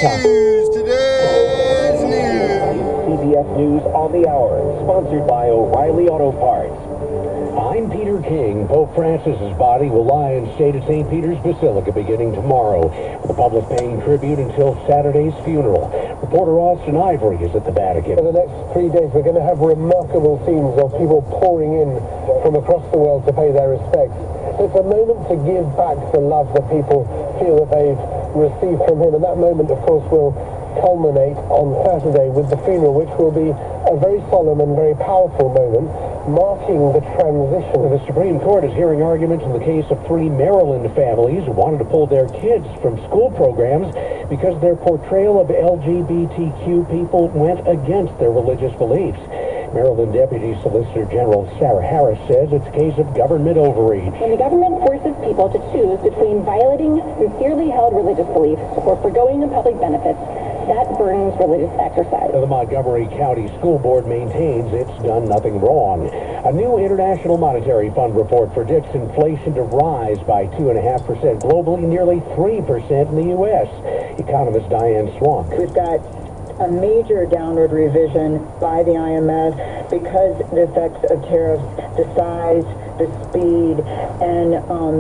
news. Today's news. CBS News on the Hour, sponsored by O'Reilly Auto Parts. I'm Peter King. Pope Francis's body will lie in state at St. Peter's Basilica beginning tomorrow, with the public paying tribute until Saturday's funeral. Reporter Austin Ivory is at the Vatican. For the next 3 days, we're going to have remarkable scenes of people pouring in from across the world to pay their respects. It's a moment to give back the love that people feel that they've received from him, and that moment, of course, will culminate on Saturday with the funeral, which will be a very solemn and very powerful moment, marking the transition. The Supreme Court is hearing arguments in the case of 3 Maryland families who wanted to pull their kids from school programs because their portrayal of LGBTQ people went against their religious beliefs. Maryland Deputy Solicitor General Sarah Harris says it's a case of government overreach. When the government forces people to choose between violating sincerely held religious beliefs or foregoing public benefits, that burdens religious exercise. The Montgomery County School Board maintains it's done nothing wrong. A new International Monetary Fund report predicts inflation to rise by 2.5% globally, nearly 3% in the U.S. Economist Diane Swank. We've got a major downward revision by the IMF because the effects of tariffs, the size, the speed, and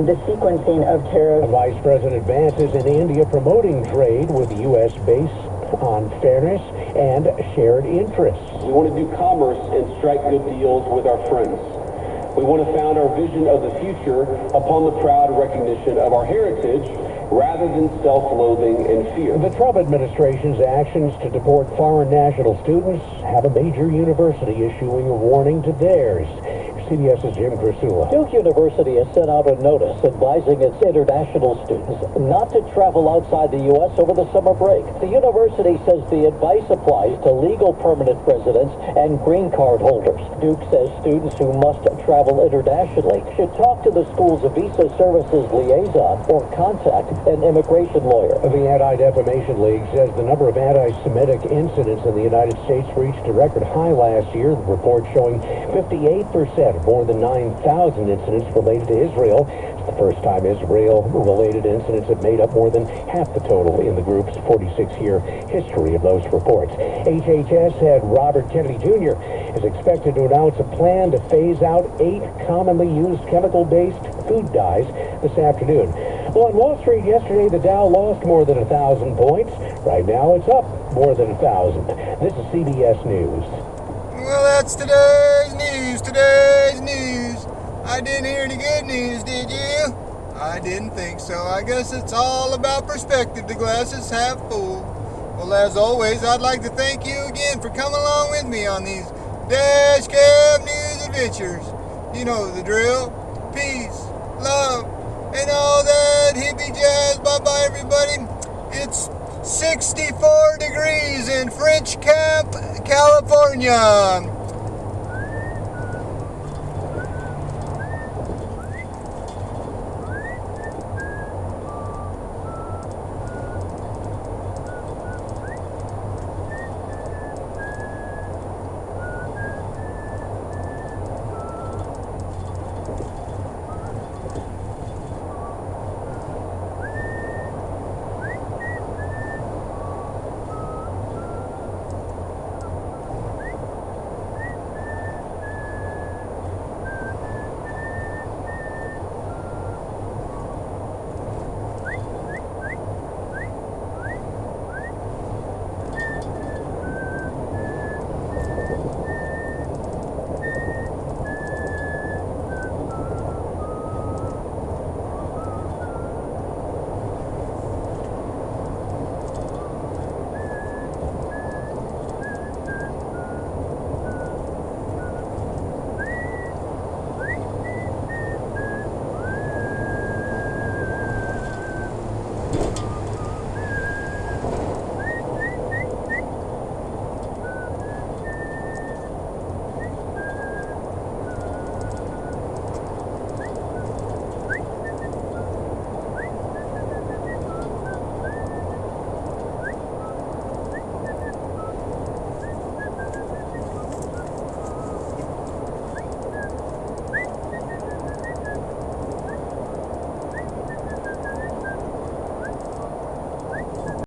the sequencing of tariffs. Vice President Vance is in India promoting trade with the U.S. based on fairness and shared interests. We want to do commerce and strike good deals with our friends. We want to found our vision of the future upon the proud recognition of our heritage rather than self-loathing and fear. The Trump administration's actions to deport foreign national students have a major university issuing a warning to theirs. CBS's Jim Krasula. Duke University has sent out a notice advising its international students not to travel outside the U.S. over the summer break. The university says the advice applies to legal permanent residents and green card holders. Duke says students who must travel internationally should talk to the school's visa services liaison or contact an immigration lawyer. The Anti-Defamation League says the number of anti-Semitic incidents in the United States reached a record high last year. The report showing 58% of more than 9,000 incidents related to Israel. It's the first time Israel-related incidents have made up more than half the total in the group's 46-year history of those reports. HHS head Robert Kennedy Jr. is expected to announce a plan to phase out 8 commonly used chemical-based food dyes this afternoon. Well, on Wall Street yesterday, the Dow lost more than 1,000 points. Right now, it's up more than 1,000. This is CBS News. Well, that's today's news. I didn't hear any good news, did you? I didn't think so. I guess it's all about perspective. The glass is half full. Well, as always, I'd like to thank you again for coming along with me on these Dash Cab News adventures. You know the drill. Peace, love, and all that hippie jazz. Bye-bye, everybody. It's 64 degrees in French Camp, California.